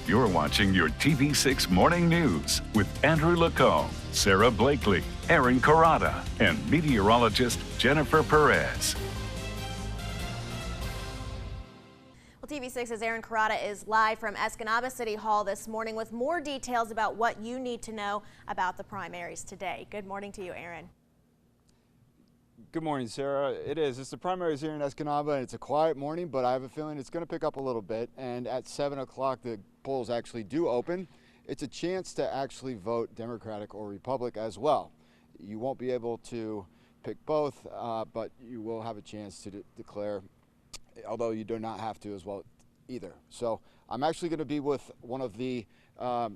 You're watching your TV6 Morning News with Andrew Lacombe, Sarah Blakely, Aaron CAROTTA, and meteorologist Jennifer Perez. Well, TV6's Aaron CAROTTA is live from Escanaba City Hall this morning with more details about what you need to know about the primaries today. Good morning to you, Aaron. Good morning, Sarah. It's the primaries here in Escanaba, and it's a quiet morning, but I have a feeling it's going to pick up a little bit. And at 7 o'clock, the polls actually do open. It's a chance to actually vote Democratic or Republic as well. You won't be able to pick both, but you will have a chance to declare, although you do not have to as well either. So I'm actually going to be with one of the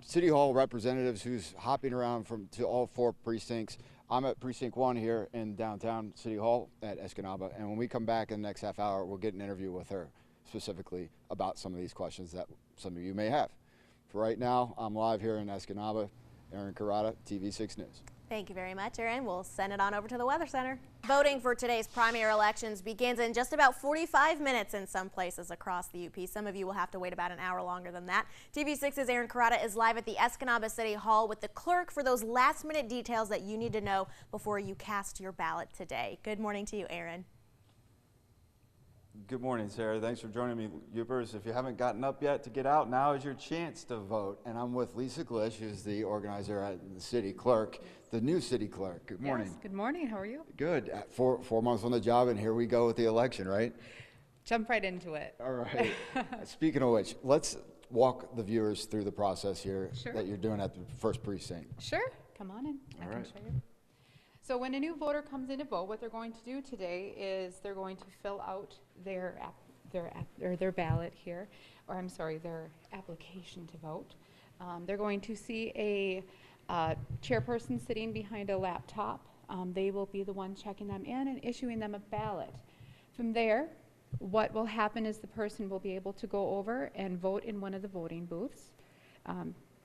City Hall representatives who's hopping around to all 4 precincts. I'm at Precinct 1 here in downtown City Hall at Escanaba, and when we come back in the next half hour, we'll get an interview with her specifically about some of these questions that some of you may have. For right now, I'm live here in Escanaba. Aaron CAROTTA, TV6 News. Thank you very much, Aaron. We'll send it on over to the Weather Center. Voting for today's primary elections begins in just about 45 minutes in some places across the UP. Some of you will have to wait about an hour longer than that. TV6's Aaron CAROTTA is live at the Escanaba City Hall with the clerk for those last-minute details that you need to know before you cast your ballot today. Good morning to you, Aaron. Good morning, Sarah. Thanks for joining me, Upers. If you haven't gotten up yet to get out, now is your chance to vote. And I'm with Lisa Glish, who's the organizer at the city clerk, the new city clerk. Good morning. Yes, good morning. How are you? Good. 4 months on the job, and here we go with the election, right? Jump right into it. All right. Speaking of which, let's walk the viewers through the process here that you're doing at the first precinct. Sure. Come on in. I can show you. So when a new voter comes in to vote, what they're going to do today is they're going to fill out their ballot here, or I'm sorry, their application to vote. They're going to see a chairperson sitting behind a laptop. They will be the one checking them in and issuing them a ballot. From there, what will happen is the person will be able to go over and vote in one of the voting booths.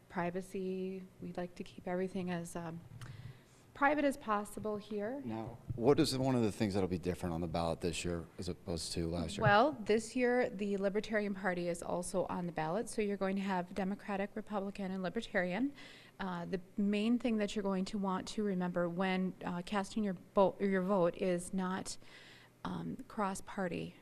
Privacy, we like to keep everything as private as possible here. Now, what is one of the things that'll be different on the ballot this year as opposed to last year? Well, this year the Libertarian Party is also on the ballot, so you're going to have Democratic, Republican, and Libertarian. The main thing that you're going to want to remember when casting your vote is not cross-party.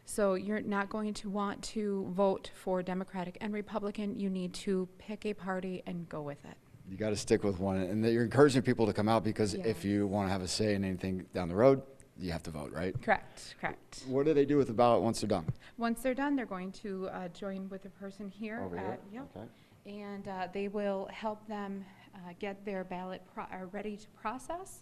So you're not going to want to vote for Democratic and Republican. You need to pick a party and go with it. You got to stick with one, and you're encouraging people to come out because if you want to have a say in anything down the road, you have to vote, right? Correct, correct. What do they do with the ballot once they're done? Once they're done, they're going to join with the person here. Over here? Yep. Okay. And they will help them get their ballot ready to process.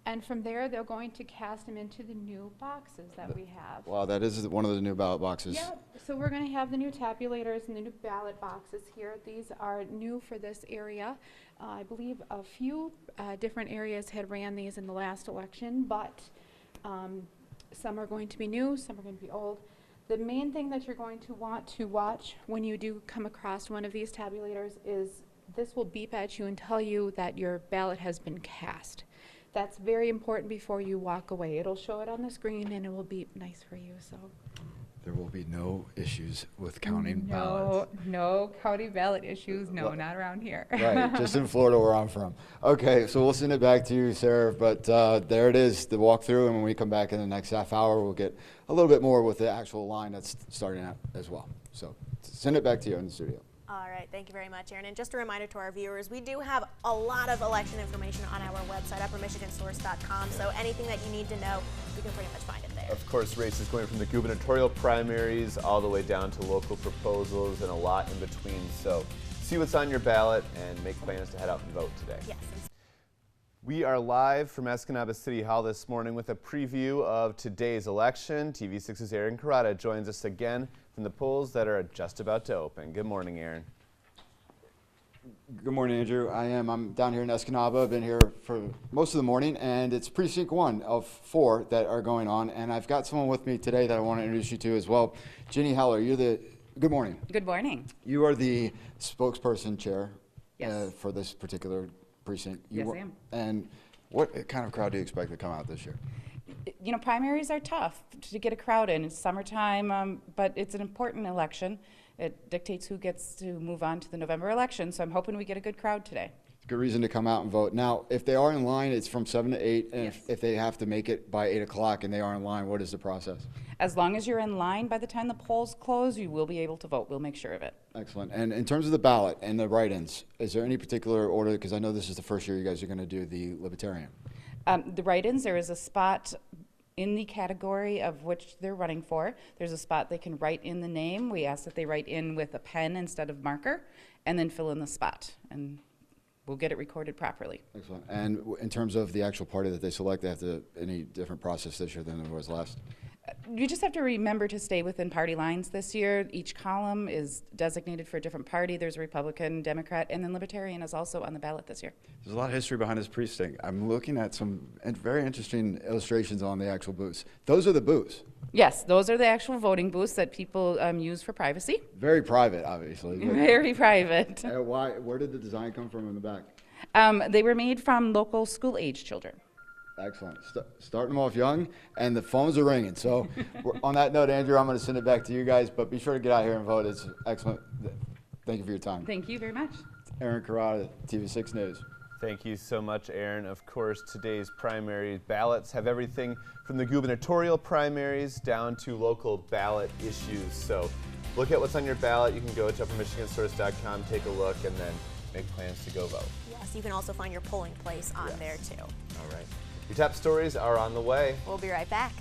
And from there, they're going to cast them into the new boxes that we have. Wow, that is one of the new ballot boxes. Yeah, so we're going to have the new tabulators and the new ballot boxes here. These are new for this area. I believe a few different areas had ran these in the last election, but some are going to be new, some are going to be old. The main thing that you're going to want to watch when you do come across one of these tabulators is this will beep at you and tell you that your ballot has been cast. That's very important before you walk away. It'll show it on the screen and it will beep nice for you. So there will be no issues with counting ballots. No county ballot issues. No, not around here. Right, just in Florida where I'm from. Okay, so we'll send it back to you, Sarah. But there it is, the walkthrough. And when we come back in the next half hour, we'll get a little bit more with the actual line that's starting out as well. So send it back to you in the studio. All right, thank you very much, Aaron. And just a reminder to our viewers, we do have a lot of election information on our website, uppermichigansource.com. So anything that you need to know, you can pretty much find it there. Of course, races going from the gubernatorial primaries all the way down to local proposals and a lot in between. So see what's on your ballot and make plans to head out and vote today. Yes. We are live from Escanaba City Hall this morning with a preview of today's election. TV6's Aaron CAROTTA joins us again from the polls that are just about to open. Good morning, Aaron. Good morning, Andrew. I'm down here in Escanaba. I've been here for most of the morning, and it's precinct 1 of 4 that are going on. And I've got someone with me today that I want to introduce you to as well. Ginny Heller, good morning. Good morning. You are the spokesperson chair Yes. for this particular precinct. Yes, I am. And what kind of crowd do you expect to come out this year? You know, primaries are tough to get a crowd in. It's summertime, but it's an important election. it dictates who gets to move on to the November election. So I'm hoping we get a good crowd today. Good reason to come out and vote. Now, if they are in line, it's from 7 to 8, and Yes. if they have to make it by 8 o'clock and they are in line, what is the process? As long as you're in line by the time the polls close, you will be able to vote. We'll make sure of it. Excellent. And in terms of the ballot and the write-ins, is there any particular order? Because I know this is the first year you guys are going to do the Libertarian. The write-ins, there is a spot in the category of which they're running for. There's a spot they can write in the name. We ask that they write in with a pen instead of marker, and then fill in the spot. And we'll get it recorded properly. Excellent. And in terms of the actual party that they select, they have to any different process this year than there was last? You just have to remember to stay within party lines this year. Each column is designated for a different party. There's a Republican, Democrat, and then Libertarian is also on the ballot this year. There's a lot of history behind this precinct. I'm looking at some very interesting illustrations on the actual booths. Those are the booths. Yes, those are the actual voting booths that people use for privacy. Very private, obviously. but- Very private. Where did the design come from in the back? They were made from local school-age children. Excellent. Starting them off young, and the phones are ringing. So on that note, Andrew, I'm going to send it back to you guys, but be sure to get out here and vote. It's excellent. Thank you for your time. Thank you very much. Aaron CAROTTA, TV6 News. Thank you so much, Aaron. Of course, today's primary ballots have everything from the gubernatorial primaries down to local ballot issues. So look at what's on your ballot. You can go to uppermichigansource.com, take a look, and then make plans to go vote. Yes, you can also find your polling place on there too. All right. Your top stories are on the way. We'll be right back.